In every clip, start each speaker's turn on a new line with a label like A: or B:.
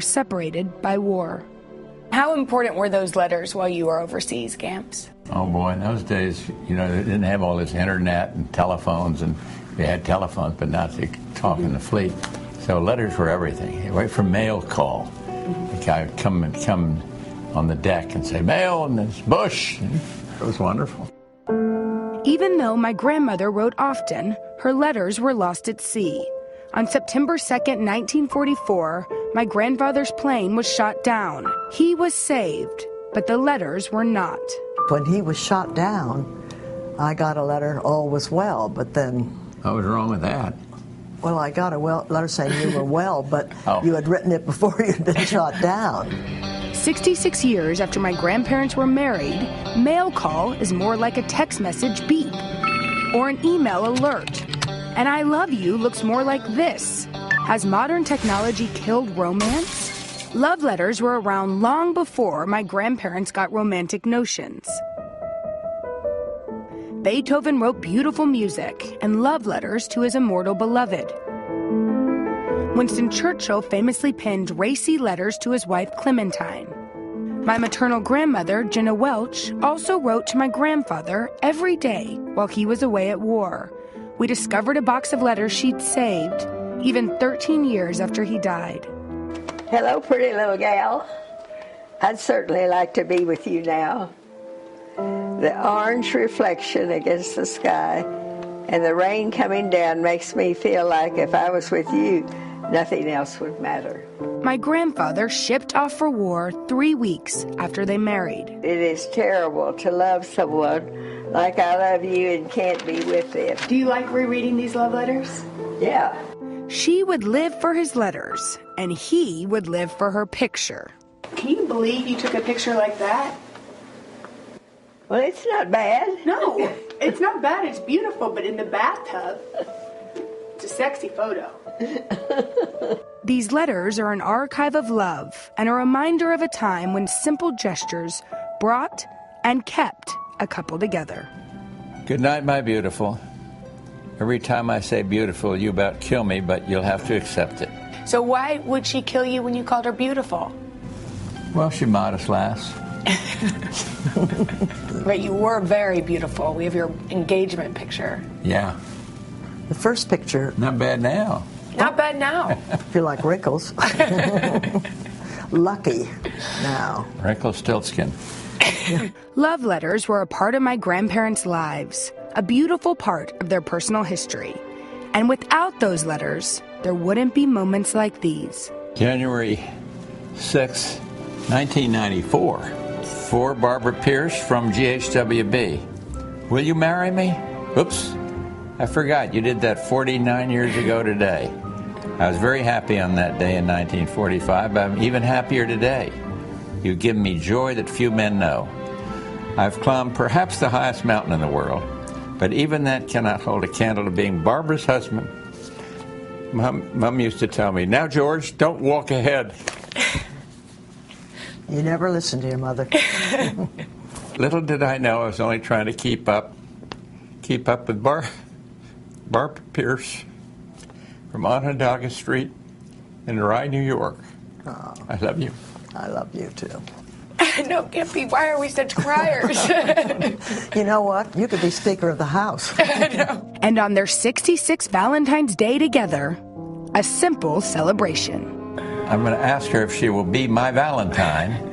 A: separated by war.
B: How important were those letters while you were overseas, Gamps?
C: Oh boy, in those days, you know, they didn't have all this internet and telephones, and they had telephones, but not to talk in the fleet. So letters were everything. Right from mail call. The guy would come on the deck and say, mail, and it's Bush. It was wonderful.
A: Even though my grandmother wrote often, her letters were lost at sea. On September 2nd, 1944, my grandfather's plane was shot down. He was saved, but the letters were not.
D: When he was shot down, I got a letter, all was well, but then...
C: What was wrong with that?
D: Well, I got a letter saying you were well, but
C: Oh.
D: you had written it before you'd been shot down.
A: 66 years after my grandparents were married, mail call is more like a text message beep or an email alert. And I love you looks more like this. Has modern technology killed romance? Love letters were around long before my grandparents got romantic notions. Beethoven wrote beautiful music and love letters to his immortal beloved. Winston Churchill famously penned racy letters to his wife Clementine. My maternal grandmother, Jenna Welch, also wrote to my grandfather every day while he was away at war. We discovered a box of letters she'd saved, even 13 years after he died.
E: Hello, pretty little gal. I'd certainly like to be with you now. The orange reflection against the sky and the rain coming down makes me feel like if I was with you, nothing else would matter.
A: My grandfather shipped off for war 3 weeks after they married.
E: It is terrible to love someone like I love you and can't be with them.
B: Do you like rereading these love letters?
E: Yeah.
A: She would live for his letters, and he would live for her picture.
B: Can you believe you took a picture like that?
E: Well, it's not bad.
B: No, it's not bad. It's beautiful, but in the bathtub, it's a sexy photo.
A: These letters are an archive of love and a reminder of a time when simple gestures brought and kept a couple together.
C: Good night, my beautiful. Every time I say beautiful, you about kill me, but you'll have to accept it.
B: So why would she kill you when you called her beautiful?
C: Well, she modest lass.
B: But you were very beautiful. We have your engagement picture.
C: Yeah.
D: The first picture,
C: Not bad now.
B: Not bad now.
D: I feel like wrinkles. Lucky now.
C: Rumpelstiltskin.
A: Love letters were a part of my grandparents' lives, a beautiful part of their personal history. And without those letters, there wouldn't be moments like these.
C: January 6, 1994. For Barbara Pierce from GHWB. Will you marry me? Oops. I forgot you did that 49 years ago today. I was very happy on that day in 1945, but I'm even happier today. You've given me joy that few men know. I've climbed perhaps the highest mountain in the world, but even that cannot hold a candle to being Barbara's husband. Mom used to tell me, now, George, don't walk ahead.
D: You never listened to your mother.
C: Little did I know I was only trying to keep up with Barbara Pierce from Onondaga Street in Rye, New York.
D: Oh,
C: I love you.
D: I love you too.
B: No, Gimpy, why are we such criers?
D: You know what? You could be Speaker of the House.
A: And on their 66th Valentine's Day together, a simple celebration.
C: I'm going to ask her if she will be my Valentine.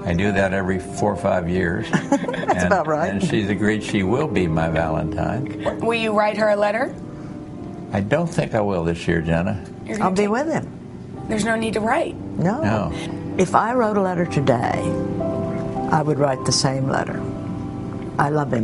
C: I do that every 4 or 5 years.
D: That's about right.
C: And she's agreed she will be my Valentine.
B: Will you write her a letter?
C: I don't think I will this year, Jenna.
D: I'll be with him.
B: There's no need to write.
D: No. If I wrote a letter today, I would write the same letter. I love him.